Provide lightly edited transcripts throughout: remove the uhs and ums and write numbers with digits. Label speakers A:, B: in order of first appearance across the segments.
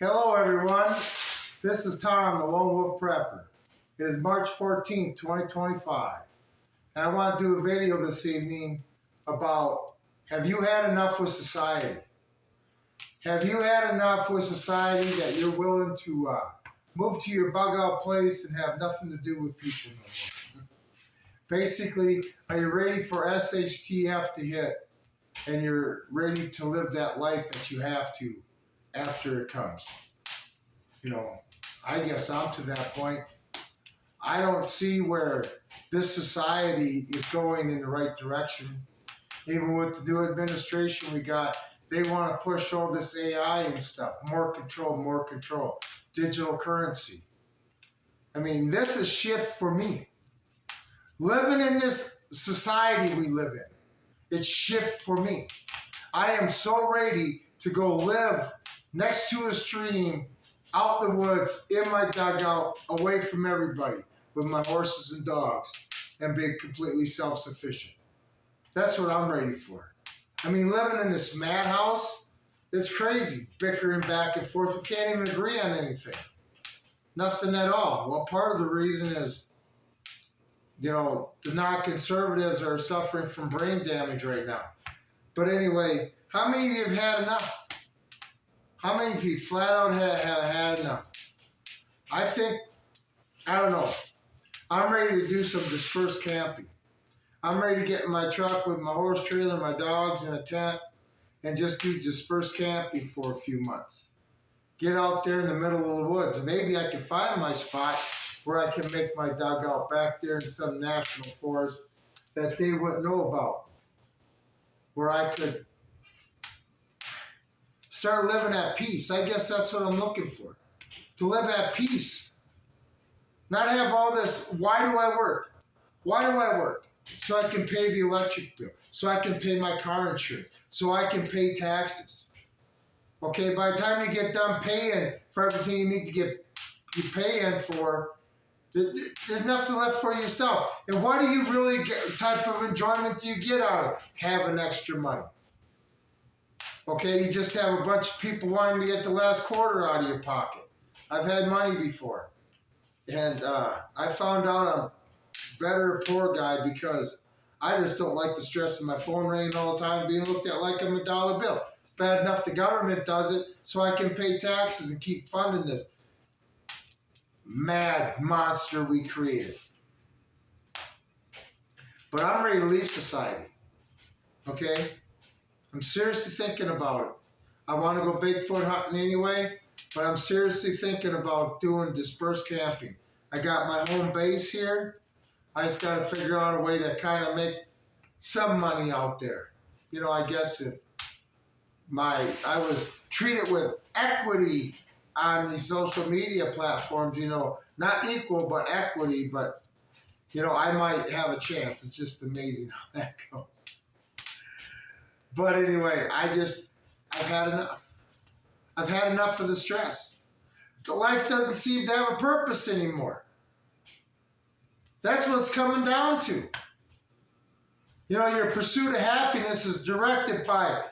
A: Hello everyone, this is Tom, the Lone Wolf Prepper. It is March 14th, 2025, and I want to do a video this evening about, have you had enough with society? Have you had enough with society that you're willing to move to your bug out place and have nothing to do with people no more? Basically, are you ready for SHTF to hit and you're ready to live that life that you have to after it comes? You know, I guess I'm to that point. I don't see where this society is going in the right direction. Even with the new administration we got, they want to push all this AI and stuff. More control, digital currency. I mean, this is shift for me. Living in this society we live in, it's shift for me. I am so ready to go live next to a stream, out in the woods, in my dugout, away from everybody, with my horses and dogs, and be completely self-sufficient. That's what I'm ready for. I mean, living in this madhouse, it's crazy. Bickering back and forth. We can't even agree on anything. Nothing at all. Well, part of the reason is, you know, the non-conservatives are suffering from brain damage right now. But anyway, how many of you have had enough? How many of you flat out have had enough? I think, I don't know. I'm ready to do some dispersed camping. I'm ready to get in my truck with my horse trailer, my dogs, and a tent, and just do dispersed camping for a few months. Get out there in the middle of the woods. Maybe I can find my spot where I can make my dugout back there in some national forest that they wouldn't know about. Where I could start living at peace. I guess that's what I'm looking for. To live at peace. Not have all this, why do I work? Why do I work? So I can pay the electric bill. So I can pay my car insurance. So I can pay taxes. Okay, by the time you get done paying for everything you need to get you paying for, there's nothing left for yourself. And what do you really get, type of enjoyment do you get out of having extra money? Okay, you just have a bunch of people wanting to get the last quarter out of your pocket. I've had money before. And I found out I'm better a poor guy because I just don't like the stress of my phone ringing all the time, being looked at like I'm a dollar bill. It's bad enough the government does it so I can pay taxes and keep funding this mad monster we created. But I'm ready to leave society. Okay? I'm seriously thinking about it. I want to go Bigfoot hunting anyway, but I'm seriously thinking about doing dispersed camping. I got my home base here. I just got to figure out a way to kind of make some money out there. You know, I guess if I was treated with equity on these social media platforms, you know, not equal, but equity, but, you know, I might have a chance. It's just amazing how that goes. But anyway, I've had enough. I've had enough of the stress. The life doesn't seem to have a purpose anymore. That's what it's coming down to. You know, your pursuit of happiness is directed by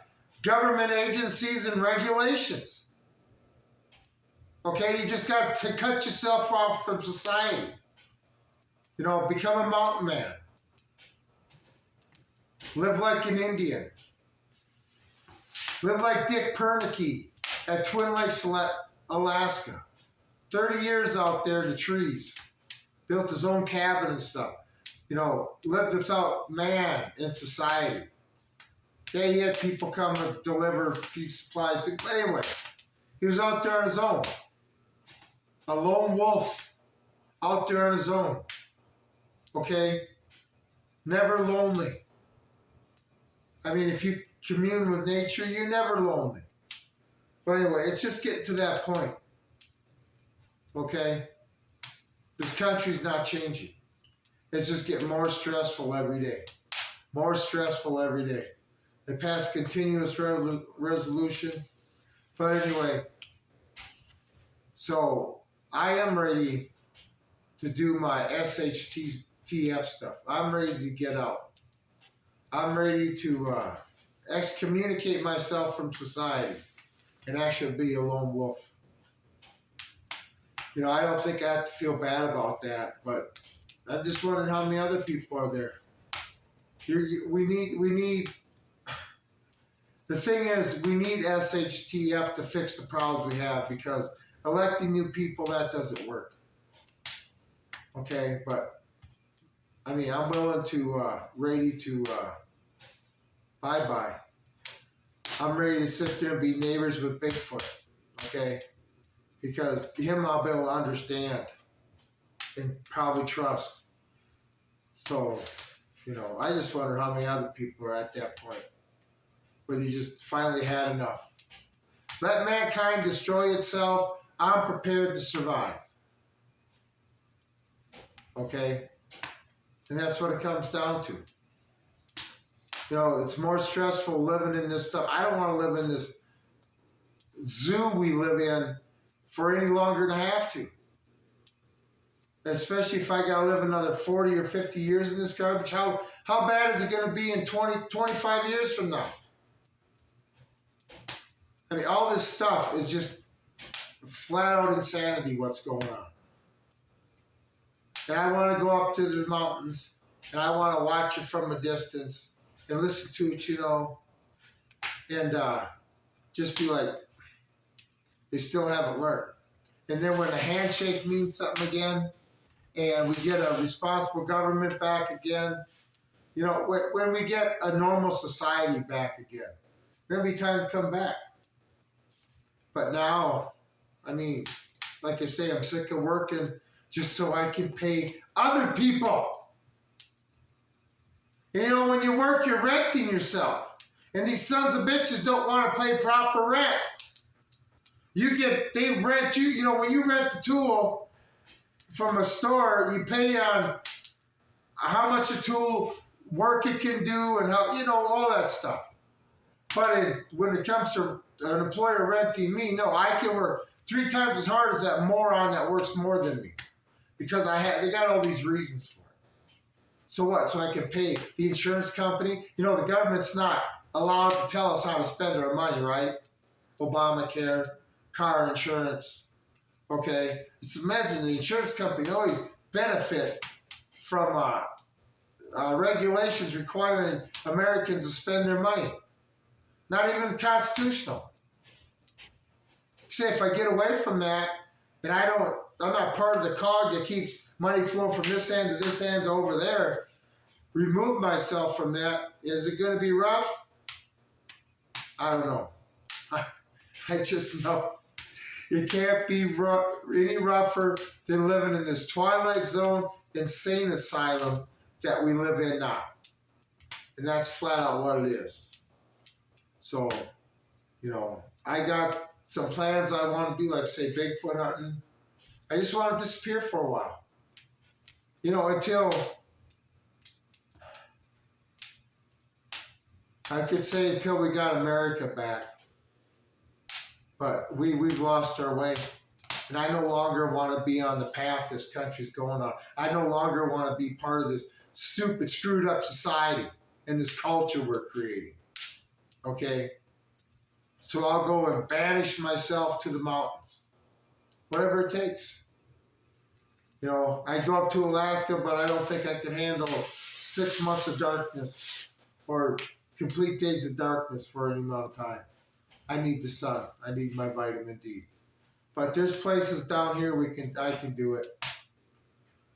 A: government agencies and regulations. Okay, you just got to cut yourself off from society. You know, become a mountain man. Live like an Indian. Live like Dick Pernicky at Twin Lakes, Alaska. 30 years out there in the trees. Built his own cabin and stuff. You know, lived without man in society. Yeah, he had people come and deliver a few supplies. But anyway, he was out there on his own. A lone wolf out there on his own. Okay? Never lonely. I mean, if you commune with nature, you're never lonely. But anyway, it's just getting to that point. Okay? This country's not changing. It's just getting more stressful every day. More stressful every day. They passed continuous resolution. But anyway, so I am ready to do my SHTF stuff. I'm ready to get out. I'm ready to excommunicate myself from society and actually be a lone wolf. You know, I don't think I have to feel bad about that, but I'm just wondering how many other people are there. We need. The thing is, we need SHTF to fix the problems we have, because electing new people, that doesn't work. Okay, but I mean, I'm willing to, ready to, bye-bye. I'm ready to sit there and be neighbors with Bigfoot, okay? Because him I'll be able to understand and probably trust. So, you know, I just wonder how many other people are at that point, where they just finally had enough. Let mankind destroy itself. I'm prepared to survive. Okay? And that's what it comes down to. You know, it's more stressful living in this stuff. I don't want to live in this zoo we live in for any longer than I have to. Especially if I got to live another 40 or 50 years in this garbage. How bad is it going to be in 20, 25 years from now? I mean, all this stuff is just flat out insanity what's going on. And I want to go up to the mountains, and I want to watch it from a distance and listen to it, you know, and just be like, they still haven't learned. And then when a handshake means something again, and we get a responsible government back again, you know, when we get a normal society back again, there'll be time to come back. But now, I mean, like I say, I'm sick of working just so I can pay other people. You know, when you work, you're renting yourself. And these sons of bitches don't want to pay proper rent. They rent you, you know, when you rent the tool from a store, you pay on how much a tool work it can do and how, you know, all that stuff. But when it comes to an employer renting me, no, I can work 3 times as hard as that moron that works more than me. Because they got all these reasons for it. So what? So I can pay the insurance company? You know, the government's not allowed to tell us how to spend our money, right? Obamacare, car insurance, okay? Just imagine the insurance company always benefit from regulations requiring Americans to spend their money. Not even constitutional. Say if I get away from that, then I'm not part of the cog that keeps money flowing from this end to this end to over there. Remove myself from that. Is it going to be rough? I don't know. I just know it can't be any rougher than living in this Twilight Zone insane asylum that we live in now. And that's flat out what it is. So, you know, I got some plans I want to do, like say Bigfoot hunting. I just want to disappear for a while. You know, until we got America back. But we've lost our way. And I no longer want to be on the path this country's going on. I no longer want to be part of this stupid, screwed up society and this culture we're creating. Okay? So I'll go and banish myself to the mountains. Whatever it takes. You know, I go up to Alaska, but I don't think I can handle 6 months of darkness or complete days of darkness for any amount of time. I need the sun. I need my vitamin D. But there's places down here I can do it.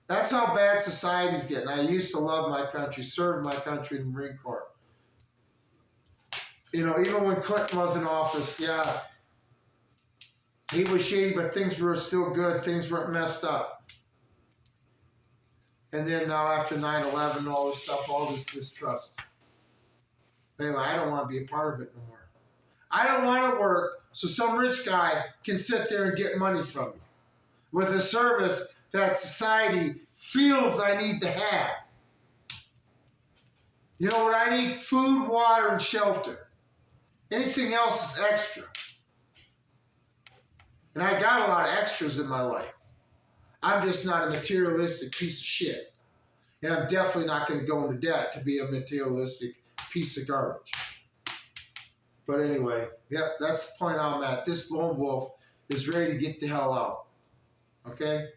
A: That's how bad society's getting. I used to love my country, serve my country in the Marine Corps. You know, even when Clinton was in office, yeah, he was shady, but things were still good. Things weren't messed up. And then now after 9/11, all this stuff, all this distrust. Anyway, I don't want to be a part of it no more. I don't want to work so some rich guy can sit there and get money from me with a service that society feels I need to have. You know what I need? Food, water, and shelter. Anything else is extra. And I got a lot of extras in my life. I'm just not a materialistic piece of shit. And I'm definitely not going to go into debt to be a materialistic piece of garbage. But anyway, yep, that's the point I'm at. This lone wolf is ready to get the hell out. Okay?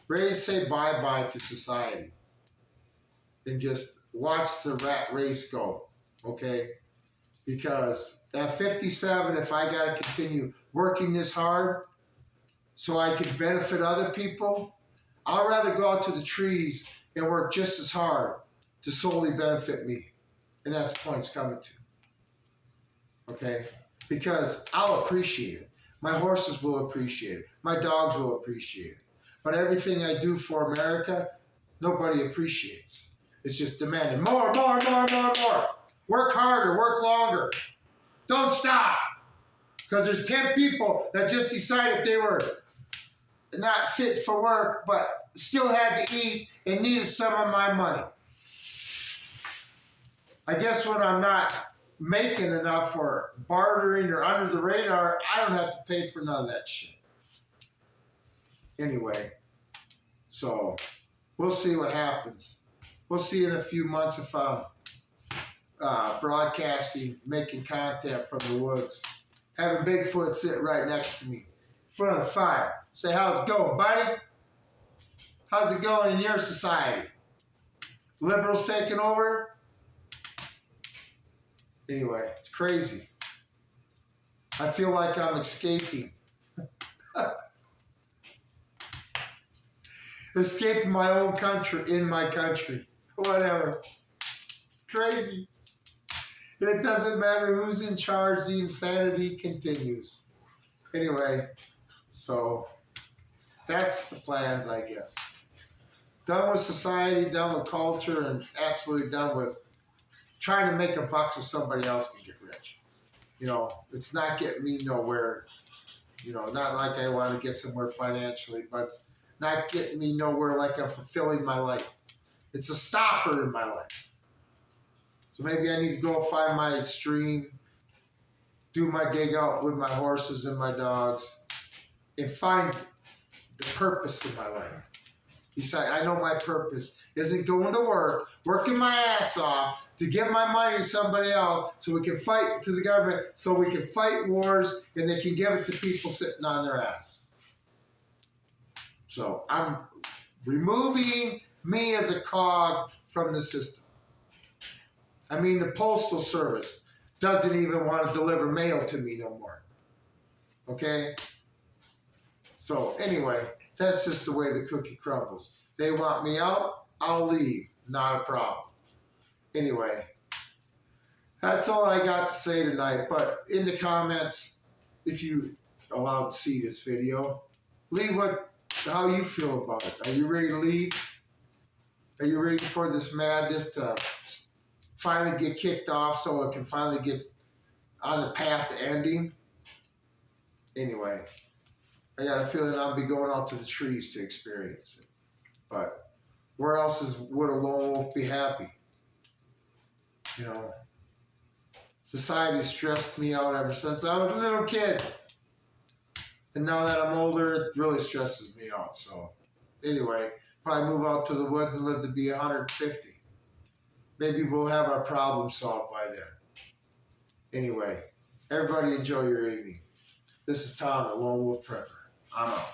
A: Ready to say bye-bye to society. And just watch the rat race go. Okay? Because at 57, if I got to continue working this hard so I can benefit other people, I'd rather go out to the trees and work just as hard to solely benefit me. And that's the point it's coming to. Okay? Because I'll appreciate it. My horses will appreciate it. My dogs will appreciate it. But everything I do for America, nobody appreciates. It's just demanding more, more, more, more, more. Work harder, work longer. Don't stop. Because there's 10 people that just decided they were not fit for work, but still had to eat and needed some of my money. I guess when I'm not making enough or bartering or under the radar, I don't have to pay for none of that shit. Anyway, so we'll see what happens. We'll see in a few months if I'm broadcasting, making content from the woods. Having Bigfoot sit right next to me in front of the fire. Say, how's it going, buddy? How's it going in your society? Liberals taking over? Anyway, it's crazy. I feel like I'm escaping. Escaping my own country, in my country. Whatever. It's crazy. And it doesn't matter who's in charge, the insanity continues. Anyway, so that's the plans, I guess. Done with society, done with culture, and absolutely done with trying to make a buck so somebody else can get rich. You know, it's not getting me nowhere. You know, not like I want to get somewhere financially, but not getting me nowhere like I'm fulfilling my life. It's a stopper in my life. So maybe I need to go find my stream, do my dig out with my horses and my dogs, and find the purpose in my life. Besides, I know my purpose isn't going to work, working my ass off to give my money to somebody else so we can fight to the government, so we can fight wars and they can give it to people sitting on their ass. So I'm removing me as a cog from the system. I mean, the Postal Service doesn't even want to deliver mail to me no more. Okay? So anyway, that's just the way the cookie crumbles. They want me out, I'll leave. Not a problem. Anyway, that's all I got to say tonight. But in the comments, if you allowed to see this video, leave how you feel about it. Are you ready to leave? Are you ready for this madness to finally get kicked off so it can finally get on the path to ending? Anyway, I got a feeling I'll be going out to the trees to experience it. But where else would a lone wolf be happy? You know, society stressed me out ever since I was a little kid. And now that I'm older, it really stresses me out. So anyway, probably move out to the woods and live to be 150. Maybe we'll have our problem solved by then. Anyway, everybody enjoy your evening. This is Tom, the Lone Wolf Prepper. I'm out.